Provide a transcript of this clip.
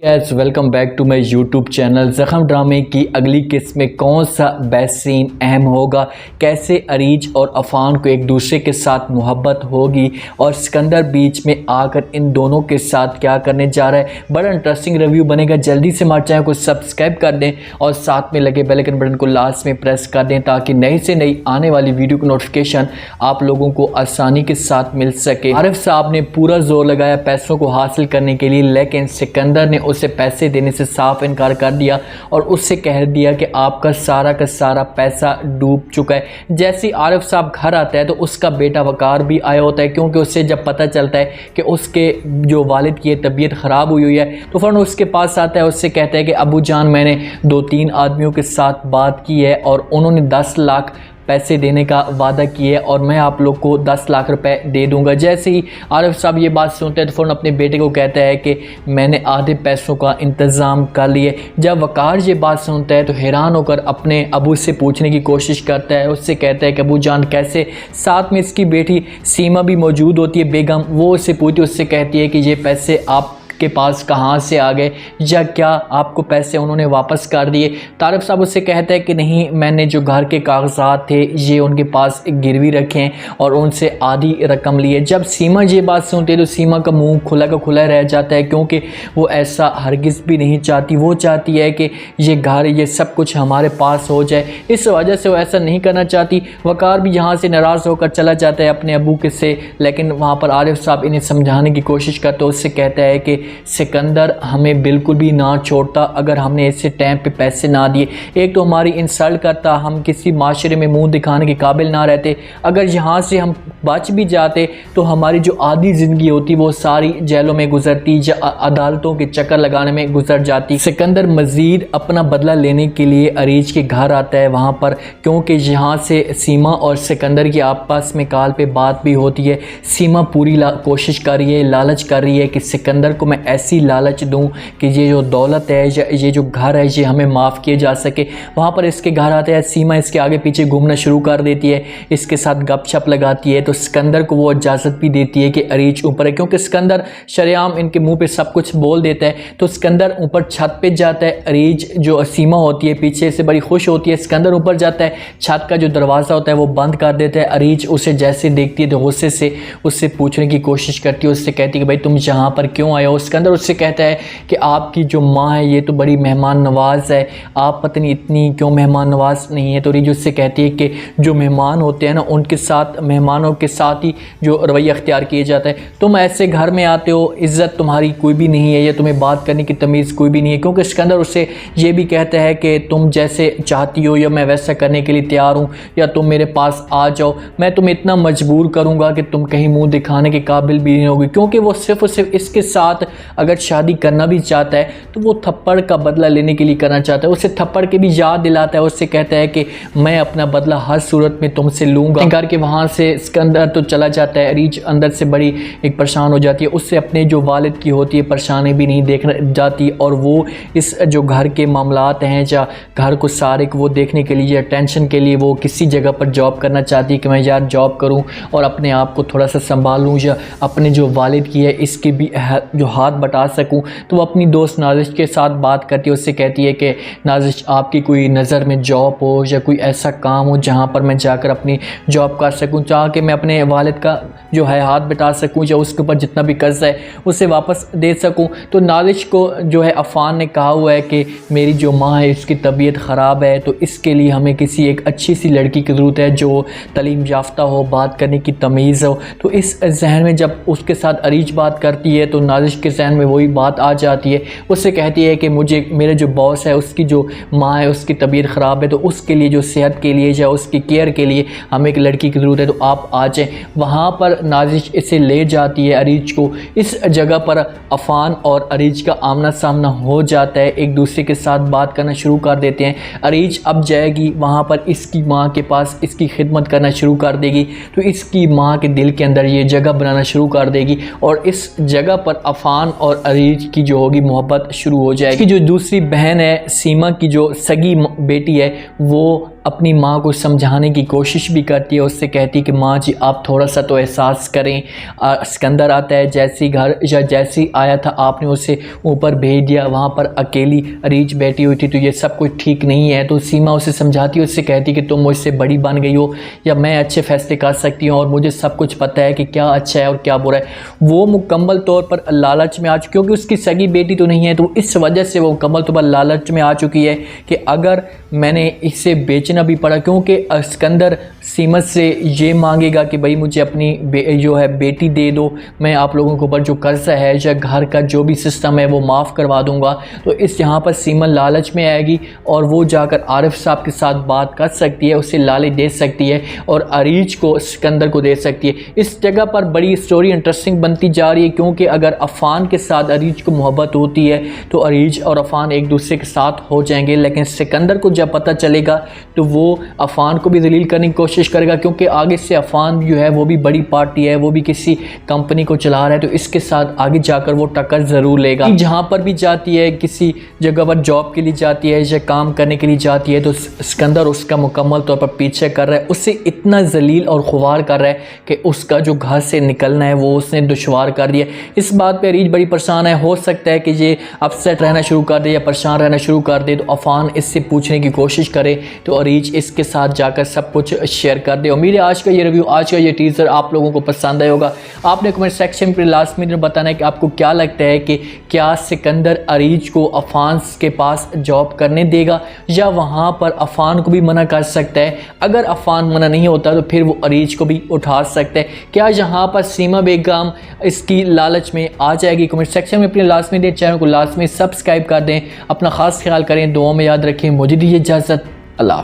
Gas welcome back to my YouTube channel. Zakham ड्रामे की अगली किस्त में कौन सा बेस्ट सीन अहम होगा, कैसे अरीज और अफ़ान को एक दूसरे के साथ मोहब्बत होगी और सिकंदर बीच में आकर इन दोनों के साथ क्या करने जा रहा है। बड़ा इंटरेस्टिंग रिव्यू बनेगा। जल्दी से हमारे चैनल को सब्सक्राइब कर दें और साथ में लगे बेल आइकन बटन को लास्ट में प्रेस कर दें ताकि नई से नई आने वाली वीडियो की नोटिफिकेशन आप लोगों को आसानी के साथ मिल सके। आरिफ साहब ने पूरा जोर लगाया पैसों को हासिल करने के लिए, लेकिन सिकंदर ने उसे पैसे देने से साफ इनकार कर दिया और उससे कह दिया कि आपका सारा का सारा पैसा डूब चुका है। जैसे आरिफ साहब घर आता है तो उसका बेटा वकार भी आया होता है, क्योंकि उससे जब पता चलता है कि उसके जो वालिद की तबीयत ख़राब हुई है तो फ़ौरन उसके पास आता है। उससे कहता है कि अबू जान, मैंने 2-3 आदमियों के साथ बात की है और उन्होंने 10 लाख पैसे देने का वादा किया है और मैं आप लोग को 10 लाख रुपए दे दूंगा। जैसे ही आरिफ साहब ये बात सुनते हैं तो फ़ौरन अपने बेटे को कहता है कि मैंने आधे पैसों का इंतज़ाम कर लिए। जब वकार ये बात सुनता है तो हैरान होकर अपने अबू से पूछने की कोशिश करता है। उससे कहता है कि अबू जान कैसे, साथ में इसकी बेटी सीमा भी मौजूद होती है बेगम। वो उससे पूछती, उससे कहती है कि ये पैसे आप के पास कहाँ से आ गए, या क्या आपको पैसे उन्होंने वापस कर दिए। तारिफ साहब उससे कहता है कि नहीं, मैंने जो घर के कागजात थे ये उनके पास गिरवी रखे हैं और उनसे आधी रकम लिए। जब सीमा ये बात सुनती है तो सीमा का मुंह खुला का खुला रह जाता है, क्योंकि वो ऐसा हरगिज़ भी नहीं चाहती। वो चाहती है कि ये घर, ये सब कुछ हमारे पास हो जाए। इस वजह से वो ऐसा नहीं करना चाहती। वकार भी यहाँ से नाराज़ होकर चला जाता है अपने अबू के से, लेकिन वहाँ पर आरिफ साहब इन्हें समझाने की कोशिश करते। उससे कहता है कि सिकंदर हमें बिल्कुल भी ना छोड़ता अगर हमने ऐसे टाइम पे पैसे ना दिए। एक तो हमारी इंसल्ट करता, हम किसी माशरे में मुंह दिखाने के काबिल ना रहते। अगर यहाँ से हम बच भी जाते तो हमारी जो आधी ज़िंदगी होती वो सारी जेलों में गुजरती या अदालतों के चक्कर लगाने में गुजर जाती। सिकंदर मज़ीद अपना बदला लेने के लिए अरीज के घर आता है वहाँ पर, क्योंकि यहाँ से सीमा और सिकंदर की आपस में कॉल पे बात भी होती है। सीमा पूरी कोशिश कर रही है, लालच कर रही है कि सिकंदर को मैं ऐसी लालच दूं कि ये जो दौलत है या ये जो घर है ये हमें माफ़ किए जा सके। वहाँ पर इसके घर आते हैं, सीमा इसके आगे पीछे घूमना शुरू कर देती है, इसके साथ गपशप लगाती है। तो सिकंदर को वो इजाज़त भी देती है कि अरीज ऊपर है, क्योंकि सिकंदर शरेआम इनके मुंह पे सब कुछ बोल देता है। तो सिकंदर ऊपर छत पे जाता है। अरीज जो सीमा होती है पीछे से बड़ी खुश होती है। सिकंदर ऊपर जाता है, छत का जो दरवाज़ा होता है वो बंद कर देता है। अरीज उसे जैसे देखती है तो गुस्से से उससे पूछने की कोशिश करती है। उससे कहती है कि भाई तुम यहाँ पर क्यों आए हो। सिकंदर उससे कहता है कि आपकी जो माँ है ये तो बड़ी मेहमान नवाज है, आप पता नहीं इतनी क्यों मेहमान नवाज नहीं है। तो रीज उससे कहती है कि जो मेहमान होते हैं ना उनके साथ, मेहमानों के साथ ही जो रवैया अख्तियार किया जाता है। तुम ऐसे घर में आते हो, इज़्ज़त तुम्हारी कोई भी नहीं है या तुम्हें बात करने की तमीज़ कोई भी नहीं है। क्योंकि सिकंदर उससे ये भी कहता है कि तुम जैसे चाहती हो या मैं वैसा करने के लिए तैयार हूँ, या तुम मेरे पास आ जाओ, मैं तुम्हें इतना मजबूर करूँगा कि तुम कहीं मुँह दिखाने के काबिल भी नहीं होगी। क्योंकि वो सिर्फ और सिर्फ इसके साथ अगर शादी करना भी चाहता है तो वो थप्पड़ का बदला लेने के लिए करना चाहता है। उसे थप्पड़ के भी याद दिलाता है। उससे कहता है कि मैं अपना बदला हर सूरत में तुमसे लूँगा। करके वहाँ से सिकंदर तो चला जाता है। अरीज अंदर से बड़ी एक परेशान हो जाती है। उससे अपने जो वालिद की होती है परेशानी भी नहीं देखना जाती, और वो इस जो घर के मामलात हैं या घर को सारे को वो देखने के लिए या टेंशन के लिए वो किसी जगह पर जॉब करना चाहती है कि मैं यार जॉब करूँ और अपने आप को थोड़ा सा संभालूँ या अपने जो वालिद की है इसके भी जो हाथ बटा सकूँ। तो वो अपनी दोस्त नाजिश के साथ बात करती है। उससे कहती है कि नाजिश आपकी कोई नज़र में जॉब हो या कोई ऐसा काम हो जहाँ पर मैं जाकर अपनी जॉब कर सकूँ, चाह के मैं अपने वालिद का जो है हाथ बटा सकूँ या उसके ऊपर जितना भी कर्ज़ है उसे वापस दे सकूँ। तो नाजिश को जो है अफ़ान ने कहा हुआ है कि मेरी जो माँ है इसकी तबीयत ख़राब है, तो इसके लिए हमें किसी एक अच्छी सी लड़की की ज़रूरत है जो तलीम याफ्ता हो, बात करने की तमीज़ हो। तो इस जहन में जब उसके साथ अरीज बात करती है तो नाजिश के जहन में वही बात आ जाती है। उससे कहती है कि मुझे मेरे जो बॉस है उसकी जो माँ है उसकी तबीयत ख़राब है, तो उसके लिए जो सेहत के लिए या उसकी केयर के लिए हमें एक लड़की की ज़रूरत है, तो आप आ जाएँ। वहाँ पर नाजिश इसे ले जाती है अरीज को। इस जगह पर अफ़ान और अरीज का आमना सामना हो जाता है, एक दूसरे के साथ बात करना शुरू कर देते हैं। अरीज अब जाएगी वहाँ पर इसकी माँ के पास, इसकी खिदमत करना शुरू कर देगी, तो इसकी माँ के दिल के अंदर ये जगह बनाना शुरू कर देगी और इस जगह पर अफ़ान और अरीज की जो होगी मोहब्बत शुरू हो जाएगी। जो दूसरी बहन है सीमा की, जो सगी बेटी है, वो अपनी माँ को समझाने की कोशिश भी करती है, उससे कहती है कि माँ जी आप थोड़ा सा तो एहसास करें। सिकंदर आता है, जैसी घर या जैसी आया था आपने उसे ऊपर भेज दिया, वहाँ पर अकेली अरीज बैठी हुई थी, तो ये सब कुछ ठीक नहीं है। तो सीमा उसे समझाती है, उससे कहती है कि तुम मुझसे बड़ी बन गई हो या मैं अच्छे फैसले कर सकती हूँ और मुझे सब कुछ पता है कि क्या अच्छा है और क्या बुरा है। वो मुकम्मल तौर पर लालच में क्योंकि उसकी सगी बेटी तो नहीं है, तो इस वजह से वो मुकम्मल तौर पर लालच में आ चुकी है कि अगर मैंने इसे बेचना भी पड़ा, क्योंकि सिकंदर सीमत से ये मांगेगा कि भाई मुझे अपनी जो है बेटी दे दो, मैं आप लोगों के ऊपर जो कर्जा है या घर का जो भी सिस्टम है वो माफ़ करवा दूंगा। तो इस यहाँ पर सीमा लालच में आएगी और वो जाकर आरिफ साहब के साथ बात कर सकती है, उसे लाले दे सकती है और अरीज को सिकंदर को दे सकती है। इस जगह पर बड़ी स्टोरी इंटरेस्टिंग बनती जा रही है, क्योंकि अगर अफ़ान के साथ अरीज को मोहब्बत होती है तो अरीज और अफ़ान एक दूसरे के साथ हो जाएंगे, लेकिन सिकंदर को जब पता चलेगा तो वो अफ़ान को भी जलील करने की कोशिश करेगा, क्योंकि आगे से अफ़ान जो है वो भी बड़ी पार्टी है, वो भी किसी कंपनी को चला रहा है, तो इसके साथ आगे जाकर वो टक्कर ज़रूर लेगा। जहाँ पर भी जाती है, किसी जगह पर जॉब के लिए जाती है या काम करने के लिए जाती है, तो सिकंदर उसका मुकम्मल तौर पर पीछे कर रहा है, उससे इतना जलील और खुवार कर रहा है कि उसका जो घर से निकलना है वो उसने दुश्वार कर दिया। इस बात पे अरीज बड़ी परेशान है, हो सकता है कि ये अपसेट रहना शुरू कर दे या परेशान रहना शुरू कर दे, तो अफ़ान इससे पूछने की कोशिश करे तो अरीज इसके साथ जाकर सब कुछ शेयर कर दे। उम्मीद है आज का ये रिव्यू, आज का ये टीज़र आप लोगों को पसंद आया होगा। आपने कमेंट सेक्शन पर लास्ट में बताना है कि आपको क्या लगता है कि क्या सिकंदर अरीज को अफ़ान के पास जॉब करने देगा या वहाँ पर अफ़ान को भी मना कर सकता है। अगर अफ़ान मना नहीं होता तो फिर वो अरीज को भी उठा सकता है। क्या यहाँ पर सीमा बेगम इसकी लालच में आ जाएगी? कमेंट सेक्शन में अपने लास्ट में दें, चैनल को लास्ट में सब्सक्राइब कर दें। अपना ख़ास ख्याल करें, दुआ में याद रखें। मुझे दीजिए इजाज़त, अल्लाह हाफ़िज़।